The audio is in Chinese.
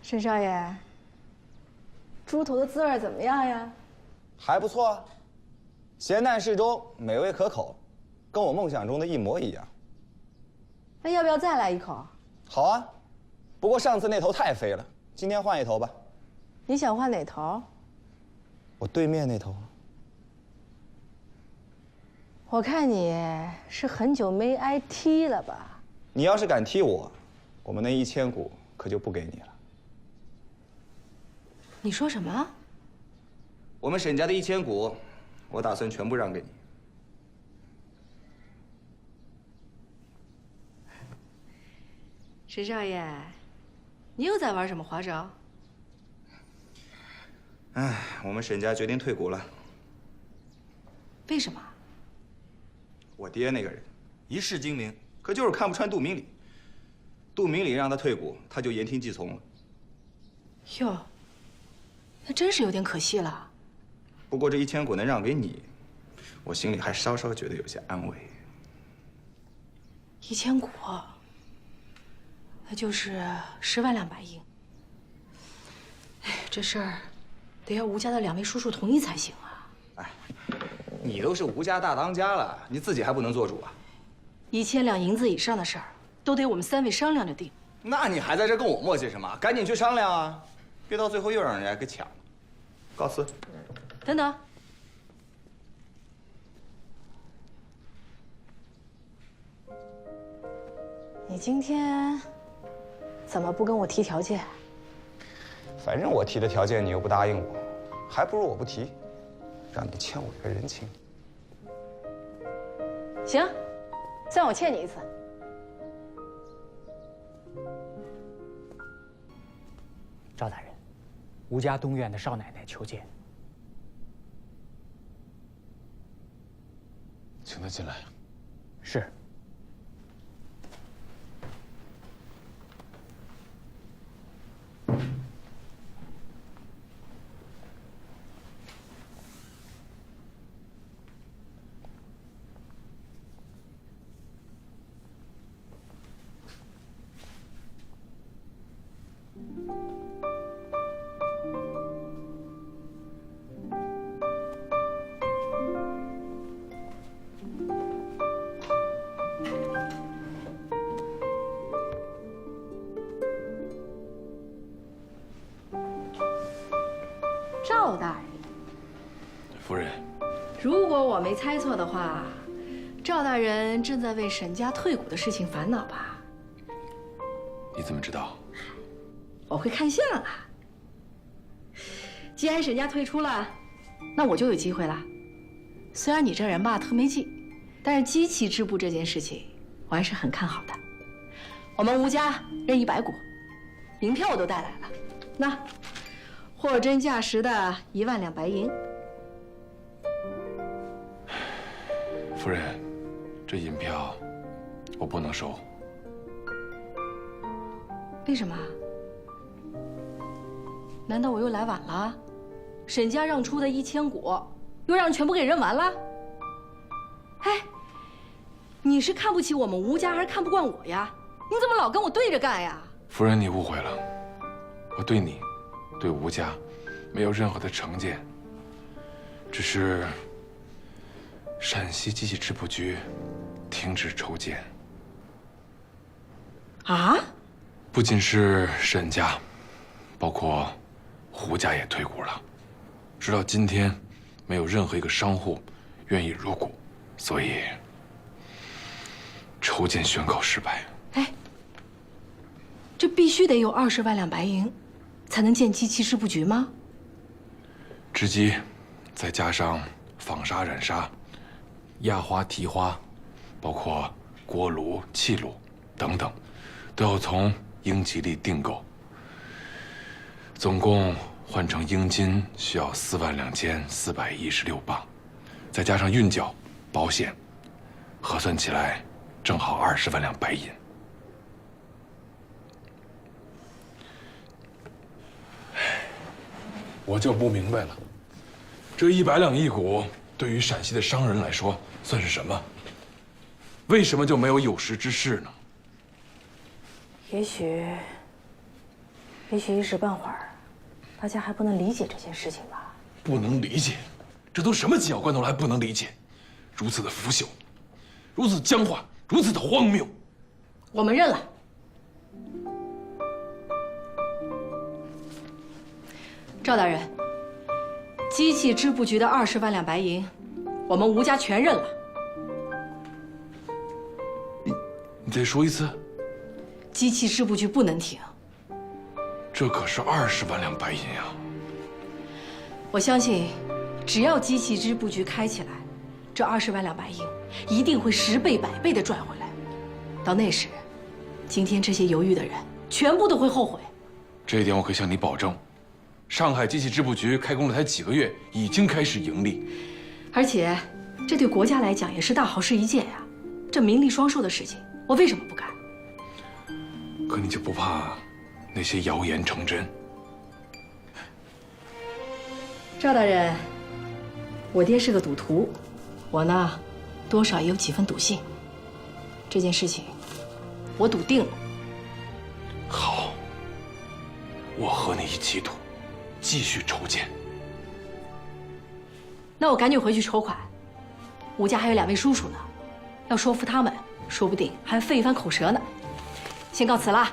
沈少爷，猪头的滋味怎么样呀？还不错，咸淡适中，美味可口，跟我梦想中的一模一样。那要不要再来一口？好啊，不过上次那头太肥了，今天换一头吧。你想换哪头？我对面那头。我看你是很久没挨踢了吧？你要是敢踢我，我们那1000股可就不给你了。你说什么？我们沈家的1000股，我打算全部让给你。沈少爷，你又在玩什么花招？哎，我们沈家决定退股了。为什么？我爹那个人一世精明，可就是看不穿杜明礼。杜明礼让他退股，他就言听计从了。哟，那真是有点可惜了。不过这1000股能让给你，我心里还稍稍觉得有些安慰。1000股，那就是10万200银。哎，这事儿得要吴家的2位叔叔同意才行啊。哎，你都是吴家大当家了，你自己还不能做主啊？1000两银子以上的事儿，都得我们3位商量着定。那你还在这跟我磨叽什么？赶紧去商量啊，别到最后又让人家给抢了。告辞。等等，你今天怎么不跟我提条件？反正我提的条件你又不答应我，还不如我不提，让你欠我一个人情。行，算我欠你一次。赵大人，吴家东院的少奶奶求见。请他进来。是。赵大人，夫人，如果我没猜错的话，赵大人正在为沈家退股的事情烦恼吧？你怎么知道？我会看相啊。既然沈家退出了，那我就有机会了。虽然你这人吧特没劲，但是机器织布这件事情，我还是很看好的。我们吴家认100股，银票我都带来了，那货真价实的1万2白银。夫人，这银票我不能收。为什么？难道我又来晚了？沈家让出的1000股，又让全部给认完了？哎，你是看不起我们吴家，还是看不惯我呀？你怎么老跟我对着干呀？夫人，你误会了，我对你，对吴家，没有任何的成见，只是陕西机器织布局停止筹建。啊？不仅是沈家，包括胡家也退股了。直到今天，没有任何一个商户愿意入股，所以筹建宣告失败。哎，这必须得有20万2白银，才能建机器织布局吗？织机，再加上纺纱、染纱、压花、提花，包括锅炉、气炉等等，都要从英吉利订购。总共换成英金需要42416镑，再加上运缴、保险，核算起来正好20万两白银。我就不明白了，这100两1股对于陕西的商人来说算是什么？为什么就没有有识之士呢？也许也许一时半会儿，大家还不能理解这件事情吧。不能理解，这都什么紧要关头了还不能理解？如此的腐朽，如此僵化，如此的荒谬。我们认了。赵大人，机器织布局的20万两白银，我们吴家全认了。你再说一次。机器织布局不能停。这可是20万两白银呀！我相信，只要机器织布局开起来，这20万两白银一定会10倍、100倍的赚回来。到那时，今天这些犹豫的人全部都会后悔。这一点我可以向你保证。上海机器织布局开工了才几个月，已经开始盈利，而且，这对国家来讲也是大好事一件呀。这名利双收的事情，我为什么不干？可你就不怕那些谣言成真？赵大人，我爹是个赌徒，我呢，多少也有几分赌性。这件事情，我赌定了。好，我和你一起赌，继续筹钱。那我赶紧回去筹款。吴家还有2位叔叔呢，要说服他们，说不定还费一番口舌呢。先告辞啦。